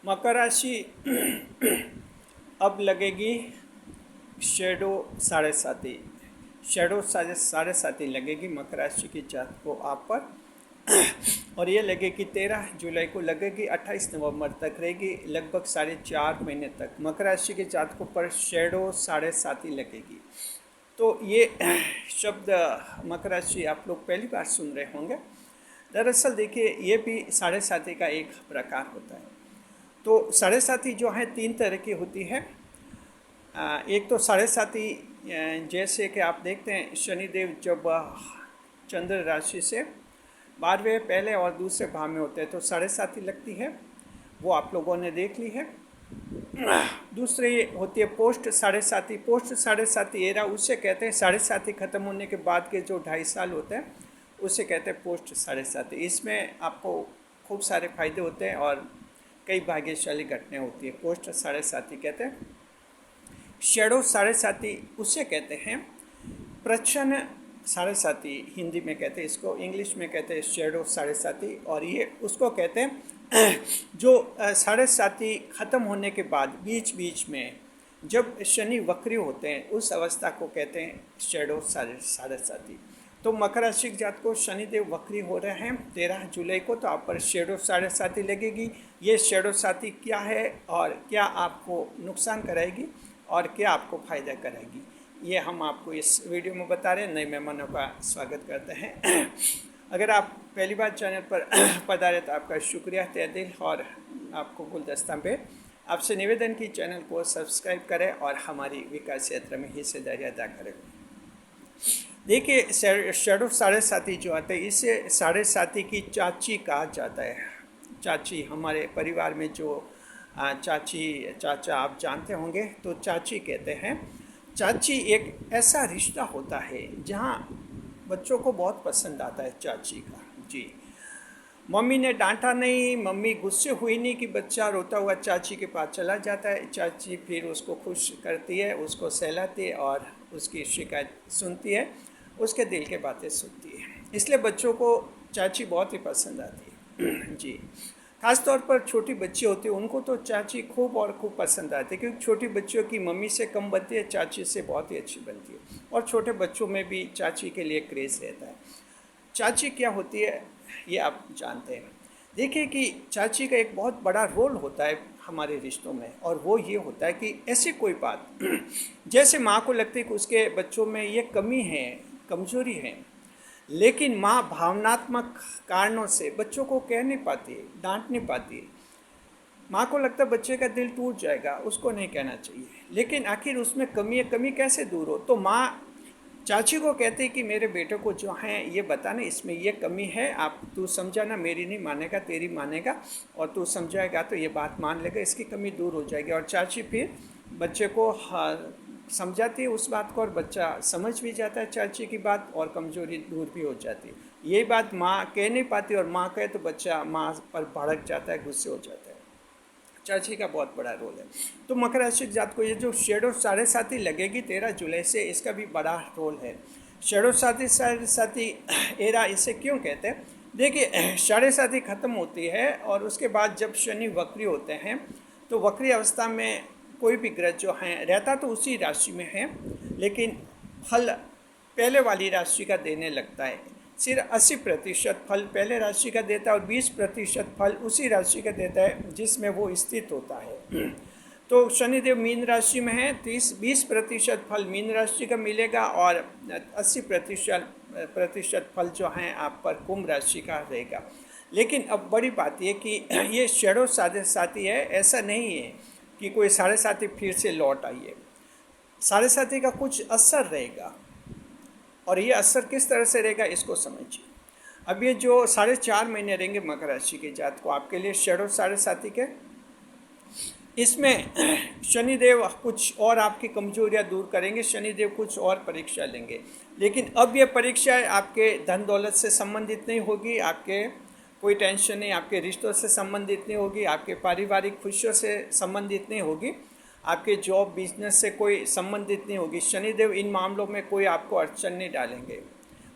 मकर राशि अब लगेगी शेडो 7.5 शेडो 7.5 लगेगी मकर राशि की जात को आप पर। और ये लगेगी 13 जुलाई को लगेगी, 28 नवंबर तक रहेगी, लगभग 4.5 महीने तक मकर राशि के जातकों पर शेडो 7.5 लगेगी। तो ये शब्द मकर राशि आप लोग पहली बार सुन रहे होंगे। दरअसल देखिए, ये भी 7.5 का एक प्रकार होता है। तो 7.5 जो है 3 तरह की होती है। एक तो 7.5 जैसे कि आप देखते हैं शनिदेव जब चंद्र राशि से 12वें पहले और दूसरे भाव में होते हैं तो 7.5 लगती है, वो आप लोगों ने देख ली है। दूसरी होती है पोस्ट 7.5। पोस्ट 7.5 एरा उसे कहते हैं 7.5 खत्म होने के बाद के जो 2.5 साल होते हैं उसे कहते हैं पोस्ट 7.5। इसमें आपको खूब सारे फायदे होते हैं और कई भाग्यशाली घटनाएं होती है। पोस्ट 7.5 कहते हैं। शेडो 7.5 उसे कहते हैं प्रच्छन्न 7.5, हिंदी में कहते हैं इसको, इंग्लिश में कहते हैं शेडो 7.5। और ये उसको कहते हैं जो 7.5 ख़त्म होने के बाद बीच बीच में जब शनि वक्री होते हैं उस अवस्था को कहते हैं शेडो 7.5। तो मकर राशि के जात को शनिदेव वक्री हो रहे हैं 13 जुलाई को, तो आप पर शेडो 7.5 लगेगी। ये शेडो 7 क्या है और क्या आपको नुकसान कराएगी और क्या आपको फ़ायदा कराएगी, ये हम आपको इस वीडियो में बता रहे हैं। नए मेहमानों का स्वागत करते हैं। अगर आप पहली बार चैनल पर पधारे तो आपका शुक्रिया तहे दिल, और आपको गुलदस्ता पे आपसे निवेदन की चैनल को सब्सक्राइब करें और हमारी विकास यात्रा में हिस्सेदारी अदा करें। देखिए, शेडो 7.5 जो आता है इसे 7.5 की चाची कहा जाता है। चाची हमारे परिवार में जो चाची चाचा आप जानते होंगे, तो चाची कहते हैं। चाची एक ऐसा रिश्ता होता है जहाँ बच्चों को बहुत पसंद आता है चाची का। जी, मम्मी ने डांटा नहीं, मम्मी गुस्से हुई नहीं कि बच्चा रोता हुआ चाची के पास चला जाता है। चाची फिर उसको खुश करती है, उसको सहलाती है और उसकी शिकायत सुनती है, उसके दिल के बातें सुनती है। इसलिए बच्चों को चाची बहुत ही पसंद आती है। जी, खास तौर पर छोटी बच्ची होती है उनको तो चाची खूब और खूब पसंद आती है, क्योंकि छोटी बच्चियों की मम्मी से कम बनती है, चाची से बहुत ही अच्छी बनती है। और छोटे बच्चों में भी चाची के लिए क्रेज़ रहता है। चाची क्या होती है ये आप जानते हैं। देखिए कि चाची का एक बहुत बड़ा रोल होता है हमारे रिश्तों में, और वो ये होता है कि ऐसी कोई बात जैसे माँ को लगती है कि उसके बच्चों में ये कमी है, कमजोरी है, लेकिन माँ भावनात्मक कारणों से बच्चों को कह नहीं पाती, डांट नहीं पाती। माँ को लगता है बच्चे का दिल टूट जाएगा, उसको नहीं कहना चाहिए, लेकिन आखिर उसमें कमी है, कमी कैसे दूर हो। तो माँ चाची को कहती है कि मेरे बेटे को जो है ये बताना, इसमें ये कमी है, आप तू समझाना, मेरी नहीं मानेगा तेरी मानेगा, और तू समझाएगा तो ये बात मान लेगा, इसकी कमी दूर हो जाएगी। और चाची फिर बच्चे को समझाती है उस बात को, और बच्चा समझ भी जाता है चाची की बात, और कमजोरी दूर भी हो जाती है। यही बात माँ कह नहीं पाती, और माँ कहे तो बच्चा माँ पर भड़क जाता है, गुस्से हो जाता है। चाची का बहुत बड़ा रोल है। तो मकर राशि जात को ये जो शेडो 7.5 लगेगी 13 जुलाई से, इसका भी बड़ा रोल है। शेडो 7.5 एरा इसे क्यों कहते हैं? देखिए, 7.5 खत्म होती है और उसके बाद जब शनि वक्री होते हैं तो वक्री अवस्था में कोई भी ग्रह जो है रहता तो उसी राशि में है, लेकिन फल पहले वाली राशि का देने लगता है। सिर्फ 80% फल पहले राशि का देता है और 20% फल उसी राशि का देता है जिसमें वो स्थित होता है। तो शनिदेव मीन राशि में है, 20% फल मीन राशि का मिलेगा और 80% फल जो हैं आप पर कुंभ राशि का रहेगा। लेकिन अब बड़ी बात यह कि ये शेडो 7.5 है, ऐसा नहीं है कि कोई 7.5 फिर से लौट आइए। 7.5 का कुछ असर रहेगा, और ये असर किस तरह से रहेगा इसको समझिए। अब ये जो 4.5 महीने रहेंगे मकर राशि के जात को आपके लिए शेडो 7.5 के, इसमें शनिदेव कुछ और आपकी कमजोरियां दूर करेंगे, शनिदेव कुछ और परीक्षा लेंगे। लेकिन अब ये परीक्षा आपके धन दौलत से संबंधित नहीं होगी, आपके कोई टेंशन नहीं, आपके रिश्तों से संबंधित नहीं होगी, आपके पारिवारिक खुशियों से संबंधित नहीं होगी, आपके जॉब बिजनेस से कोई संबंधित नहीं होगी। शनिदेव इन मामलों में कोई आपको अड़चन नहीं डालेंगे,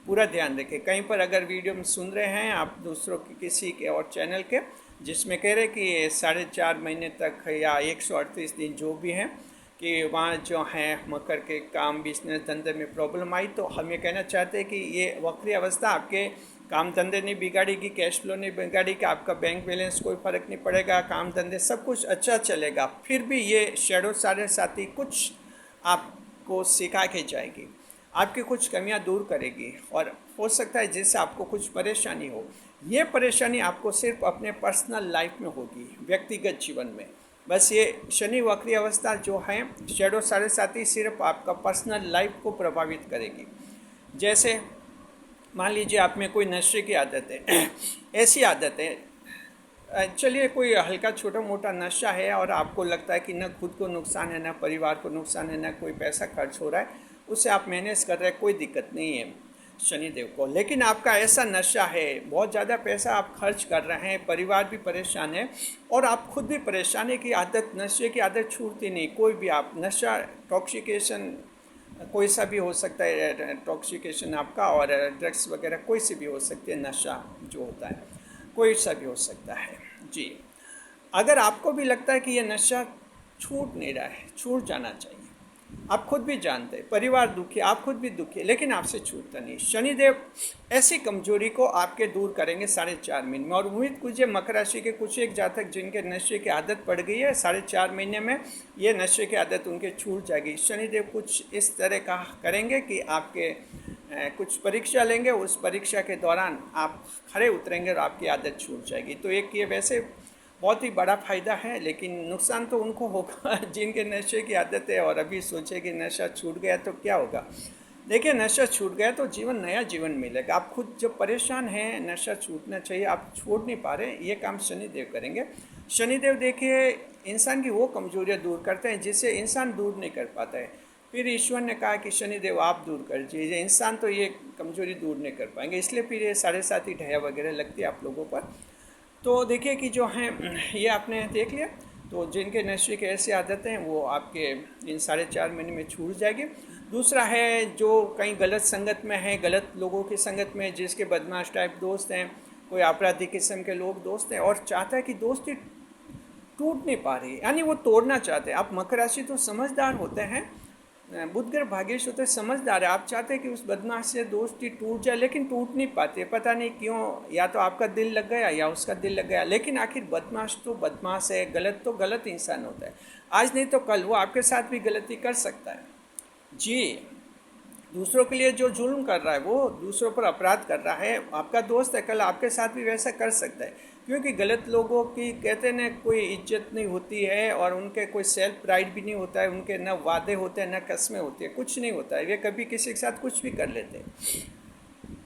पूरा ध्यान रखें। कहीं पर अगर वीडियो में सुन रहे हैं आप दूसरों की किसी के और चैनल के, जिसमें कह रहे कि 4.5 महीने तक या 138 दिन जो भी हैं कि वहाँ जो हैं मकर के काम बिजनेस धंधे में प्रॉब्लम आई, तो हम ये कहना चाहते हैं कि ये वक्री अवस्था आपके काम धंधे नहीं बिगाड़ेगी, कैश फ्लो नहीं बिगाड़ेगी, आपका बैंक बैलेंस कोई फ़र्क नहीं पड़ेगा, काम धंधे सब कुछ अच्छा चलेगा। फिर भी ये शैडो 7.5 कुछ आपको सिखा के जाएगी, आपकी कुछ कमियां दूर करेगी, और हो सकता है जिससे आपको कुछ परेशानी हो, ये परेशानी आपको सिर्फ अपने पर्सनल लाइफ में होगी, व्यक्तिगत जीवन में। बस ये शनि वक्री अवस्था जो है शैडो 7.5 सिर्फ आपका पर्सनल लाइफ को प्रभावित करेगी। जैसे मान लीजिए आप में कोई नशे की आदत है ऐसी आदत है, चलिए कोई हल्का छोटा मोटा नशा है और आपको लगता है कि न खुद को नुकसान है, न परिवार को नुकसान है, न कोई पैसा खर्च हो रहा है, उससे आप मैनेज कर रहे हैं, कोई दिक्कत नहीं है शनिदेव को। लेकिन आपका ऐसा नशा है, बहुत ज़्यादा पैसा आप खर्च कर रहे हैं, परिवार भी परेशान है और आप खुद भी परेशान है कि आदत, नशे की आदत छूटती नहीं। कोई भी आप नशा, टॉक्सिकेशन कोई सा भी हो सकता है, टॉक्सिकेशन आपका, और ड्रग्स वगैरह कोई सी भी हो सकती है, नशा जो होता है कोई सा भी हो सकता है जी। अगर आपको भी लगता है कि ये नशा छूट नहीं रहा है, छूट जाना चाहिए, आप खुद भी जानते हैं, परिवार दुखी, आप खुद भी दुखी है, लेकिन आपसे छूटता नहीं, शनिदेव ऐसी कमजोरी को आपके दूर करेंगे 4.5 महीने में। और उम्मीद कीजिए मकर राशि के कुछ एक जातक जिनके नशे की आदत पड़ गई है, 4.5 महीने में ये नशे की आदत उनके छूट जाएगी। शनिदेव कुछ इस तरह का करेंगे कि आपके कुछ परीक्षा लेंगे, उस परीक्षा के दौरान आप खरे उतरेंगे और आपकी आदत छूट जाएगी। तो एक ये वैसे बहुत ही बड़ा फ़ायदा है, लेकिन नुकसान तो उनको होगा जिनके नशे की आदत है और अभी सोचे कि नशा छूट गया तो क्या होगा। देखिए नशा छूट गया तो जीवन, नया जीवन मिलेगा। आप खुद जब परेशान हैं, नशा छूटना चाहिए, आप छोड़ नहीं पा रहे, ये काम शनिदेव करेंगे। शनिदेव देखिए इंसान की वो कमजोरियाँ दूर करते हैं जिसे इंसान दूर नहीं कर पाता है। फिर ईश्वर ने कहा कि शनिदेव आप दूर कर दीजिए, इंसान तो ये कमजोरी दूर नहीं कर पाएंगे, इसलिए फिर ये 7.5 ढैया वगैरह लगती है आप लोगों पर। तो देखिए कि जो हैं ये आपने देख लिया, तो जिनके नशे की ऐसी आदतें हैं वो आपके इन 4.5 महीने में छूट जाएगी। दूसरा है जो कहीं गलत संगत में है, गलत लोगों की संगत में, जिसके बदमाश टाइप दोस्त हैं, कोई आपराधिक किस्म के लोग दोस्त हैं और चाहता है कि दोस्ती टूट नहीं पा रही, यानी वो तोड़ना चाहते हैं। आप मकर राशि तो समझदार होते हैं, बुध ग्रह भाग्येश होते हैं, समझदार है, आप चाहते हैं कि उस बदमाश से दोस्ती टूट जाए, लेकिन टूट नहीं पाते, पता नहीं क्यों, या तो आपका दिल लग गया या उसका दिल लग गया। लेकिन आखिर बदमाश तो बदमाश है, गलत तो गलत इंसान होता है, आज नहीं तो कल वो आपके साथ भी गलती कर सकता है जी। दूसरों के लिए जो जुल्म कर रहा है, वो दूसरों पर अपराध कर रहा है, आपका दोस्त है, कल आपके साथ भी वैसा कर सकता है। क्योंकि गलत लोगों की कहते हैं न कोई इज्जत नहीं होती है और उनके कोई सेल्फ प्राइड भी नहीं होता है, उनके न वादे होते हैं न कस्में होती है, कुछ नहीं होता है, वे कभी किसी के साथ कुछ भी कर लेते हैं।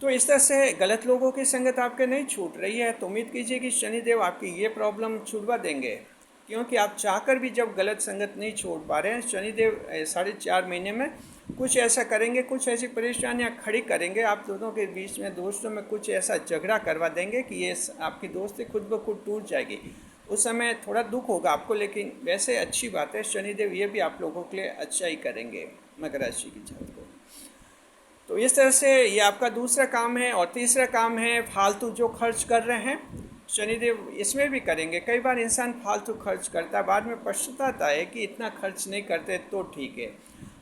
तो इस तरह से गलत लोगों की संगत आपके नहीं छूट रही है, तो उम्मीद कीजिए कि शनिदेव आपकी ये प्रॉब्लम छुड़वा देंगे। क्योंकि आप चाहकर भी जब गलत संगत नहीं छोड़ पा रहे हैं, शनिदेव 4.5 महीने में कुछ ऐसा करेंगे, कुछ ऐसी परेशानियां खड़ी करेंगे आप दोनों के बीच में, दोस्तों में कुछ ऐसा झगड़ा करवा देंगे कि ये आपकी दोस्ती खुद ब खुद टूट जाएगी। उस समय थोड़ा दुख होगा आपको, लेकिन वैसे अच्छी बात है, शनिदेव ये भी आप लोगों के लिए अच्छा ही करेंगे मकर राशि की जात को। तो इस तरह से ये आपका दूसरा काम है। और तीसरा काम है फालतू जो खर्च कर रहे हैं, शनिदेव इसमें भी करेंगे। कई बार इंसान फालतू खर्च करता है, बाद में पछताता है कि इतना खर्च नहीं करते तो ठीक है।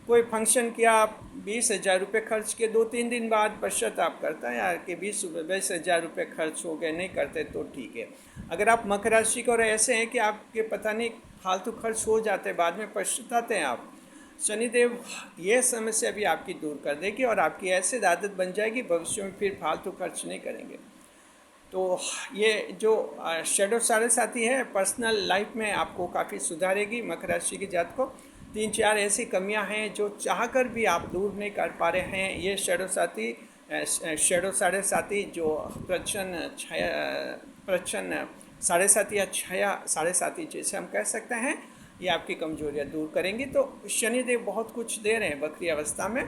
कोई फंक्शन किया, 20,000 रुपये खर्च किए, 2-3 दिन बाद पश्चाताप करता है यार कि 20,000 रुपये खर्च हो गए, नहीं करते तो ठीक है। अगर आप मकर राशि को ऐसे हैं कि आपके पता नहीं फालतू खर्च हो जाते, बाद में पछताते हैं आप, शनिदेव ये समस्या भी आपकी दूर कर देगी और आपकी ऐसे आदत बन जाएगी, भविष्य में फिर फालतू खर्च नहीं करेंगे। तो ये जो शैडो 7.5 है, पर्सनल लाइफ में आपको काफ़ी सुधारेगी मकर राशि की जात को। 3-4 ऐसी कमियां हैं जो चाहकर भी आप दूर नहीं कर पा रहे हैं। ये शैडो 7.5 जो प्रचन्न 7.5 या छाया 7.5 जैसे हम कह सकते हैं, ये आपकी कमजोरियां दूर करेंगी। तो शनिदेव बहुत कुछ दे रहे हैं वक्री अवस्था में,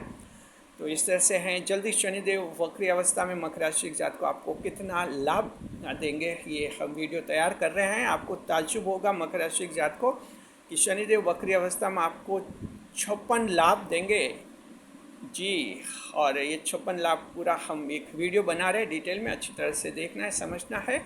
तो इस तरह से हैं। जल्दी शनिदेव वक्री अवस्था में मकर राशि की जात को आपको कितना लाभ देंगे, ये हम वीडियो तैयार कर रहे हैं। आपको ताज्जुब होगा मकर राशि की जात को कि शनिदेव वक्री अवस्था में आपको 56 लाभ देंगे जी। और ये 56 लाभ पूरा हम एक वीडियो बना रहे हैं, डिटेल में अच्छी तरह से देखना है, समझना है।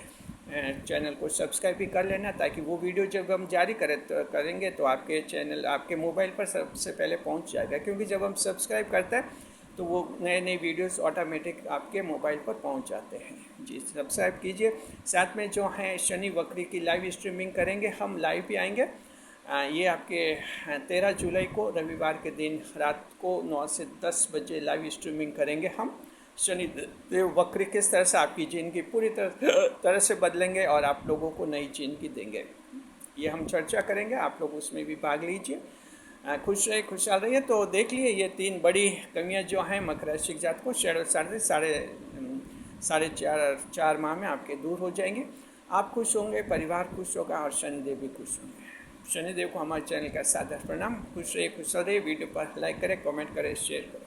चैनल को सब्सक्राइब भी कर लेना, ताकि वो वीडियो जब हम जारी करेंगे तो आपके चैनल, आपके मोबाइल पर सबसे पहले पहुंच जाएगा। क्योंकि जब हम सब्सक्राइब करते हैं तो वो नए नए वीडियोस ऑटोमेटिक आपके मोबाइल पर पहुंच जाते हैं। जी, सब्सक्राइब कीजिए। साथ में जो है शनि वक्री की लाइव स्ट्रीमिंग करेंगे, हम लाइव भी आएंगे। ये आपके 13 जुलाई को रविवार के दिन रात को 9 से 10 बजे लाइव स्ट्रीमिंग करेंगे हम। शनि देव वक्र किस तरह से आपकी जिंदगी पूरी तरह से बदलेंगे और आप लोगों को नई जिंदगी देंगे, ये हम चर्चा करेंगे। आप लोग उसमें भी भाग लीजिए। खुश रहे, खुशहाल रहिए। तो देख लिए ये 3 बड़ी कमियां जो हैं मकर राशि के जात को शैडो साढ़े चार माह में आपके दूर हो जाएंगे। आप खुश होंगे, परिवार खुश होगा और शनिदेव भी खुश होंगे। शनिदेव को हमारे चैनल का सादर प्रणाम। खुश रहिए, खुश रहिए। वीडियो पर लाइक करें, कमेंट करें, शेयर करें।